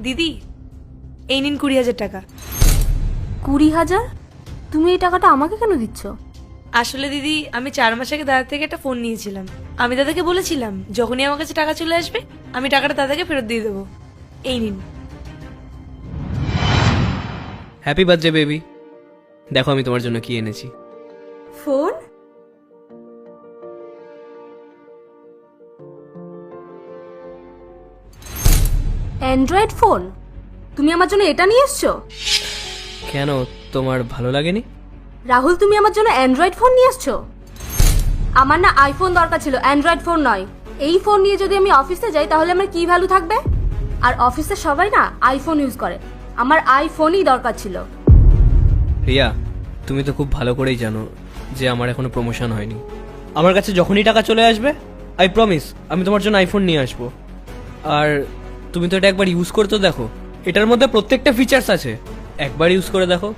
দিদি, এই নিন 20,000 টাকা। 20,000? তুমি এই টাকাটা আমাকে কেন দিচ্ছ? আসলে দিদি, আমি 4 মাস আগে দাদার থেকে একটা ফোন নিয়েছিলাম। আমি দাদাকে বলেছিলাম যখনই আমার কাছে টাকা চলে আসবে আমি টাকাটা দাদাকে ফেরত দিয়ে দেবো। এই নিন। Happy birthday baby. দেখো আমি তোমার জন্য কি এনেছি। ফোন? Android phone? তুমি আমার জন্য এটা নিয়ে এসছো? কেন, তোমার ভালো লাগেনি? রাহুল, তুমি আমার জন্য অ্যান্ড্রয়েড ফোন নিয়ে এসছো? আমার না আইফোন দরকার ছিল, অ্যান্ড্রয়েড ফোন নয়। এই ফোন নিয়ে যদি আমি অফিসে যাই তাহলে আমার কি ভ্যালু থাকবে? আর অফিসে সবাই না আইফোন ইউজ করে, আমার আইফোনই দরকার ছিল। রিয়া, তুমি তো খুব ভালো করেই জানো যে আমার এখনো প্রমোশন হয়নি। আমার কাছে যখনই টাকা চলে আসবে আই প্রমিস আমি তোমার জন্য আইফোন নিয়ে আসবো। আর তুমি তো এটা একবার ইউজ করে তো দেখো, এটার মধ্যে প্রত্যেকটা ফিচার্স আছে, একবার ইউজ করে দেখো।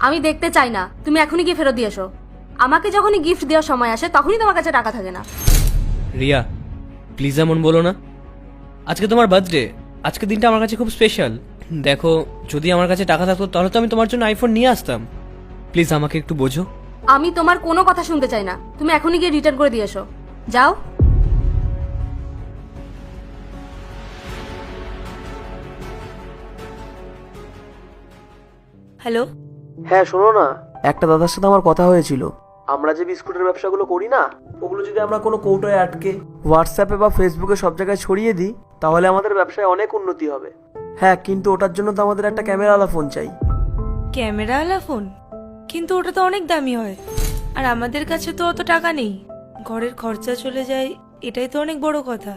আমি দেখতে চাই না, তুমি এখনই গিয়ে ফেরত দিয়ে এসো। আমাকে যখনই গিফট দেওয়ার সময় আসে তখনই তোমার কাছে টাকা থাকে না। রিয়া প্লিজ এমন বলো না। আজকে তোমার বার্থডে, আজকে দিনটা আমার কাছে খুব স্পেশাল। দেখো, যদি আমার কাছে টাকা থাকতো তাহলে তো আমি তোমার জন্য আইফোন নিয়ে আসতাম। প্লিজ আমাকে একটু বোঝো। আমি তোমার কোনো কথা শুনতে চাই না, তুমি এখনই গিয়ে রিটার্ন করে দিয়ে এসো। যাও। হ্যালো। হ্যাঁ শোনো না, একটা দাদার সাথে আমার কথা হয়েছিল। আমরা যে বিস্কুটের ব্যবসাগুলো করি না, ওগুলো যদি আমরা কোনো কৌটোয় আটকে হোয়াটসঅ্যাপে বা ফেসবুকে সব জায়গায় ছড়িয়ে দিই তাহলে আমাদের ব্যবসায় অনেক উন্নতি হবে। হ্যাঁ, কিন্তু ওটার জন্য তো আমাদের একটা ক্যামেরাওয়ালা ফোন চাই। ক্যামেরাওয়ালা ফোন? কিন্তু ওটা তো অনেক দামি হয়, আর আমাদের কাছে তো অত টাকা নেই। ঘরের খরচা চলে যায়, এটাই তো অনেক বড় কথা।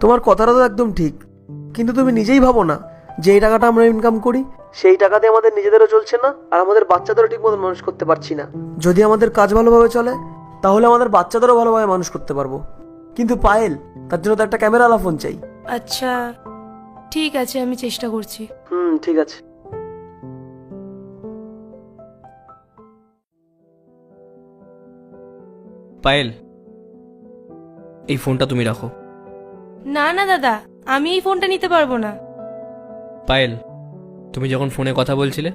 তোমার কথাটা তো একদম ঠিক, কিন্তু তুমি নিজেই ভাবো না যে এই টাকাটা আমরা ইনকাম করি সেই টাকাতে আমাদের নিজেদেরও চলছে না, আর আমাদের বাচ্চাদেরও ঠিক মতো মানুষ করতে পারছি না। যদি আমাদের কাজ ভালোভাবে চলে তাহলে আমাদের বাচ্চাদেরও ভালোভাবে মানুষ করতে পারবো। কিন্তু পায়েল, তার জন্য তো একটা ক্যামেরাওয়ালা ফোন চাই। আচ্ছা ঠিক আছে, আমি চেষ্টা করছি। ঠিক আছে। পায়েল, এই ফোনটা তুমি রাখো। না না দাদা, আমি এই ফোনটা নিতে পারবো না। পায়েল, তুমি যখন ফোনে কথা বলছিলে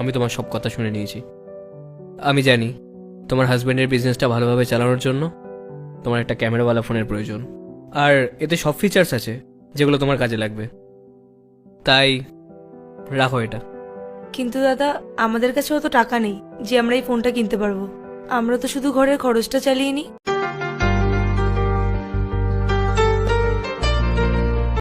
আমি তোমার সব কথা শুনে নিয়েছি। আমি জানি তোমার হাজব্যান্ডের বিজনেসটা ভালোভাবে চালানোর জন্য তোমার একটা ক্যামেরাওয়ালা ফোনের প্রয়োজন, আর এতে সব ফিচার্স আছে যেগুলো তোমার কাজে লাগবে। তাই রাখো এটা। কিন্তু দাদা, আমাদের কাছে অত টাকা নেই যে আমরা এই ফোনটা কিনতে পারবো। আমরা তো শুধু ঘরের খরচটা চালিয়ে নিই।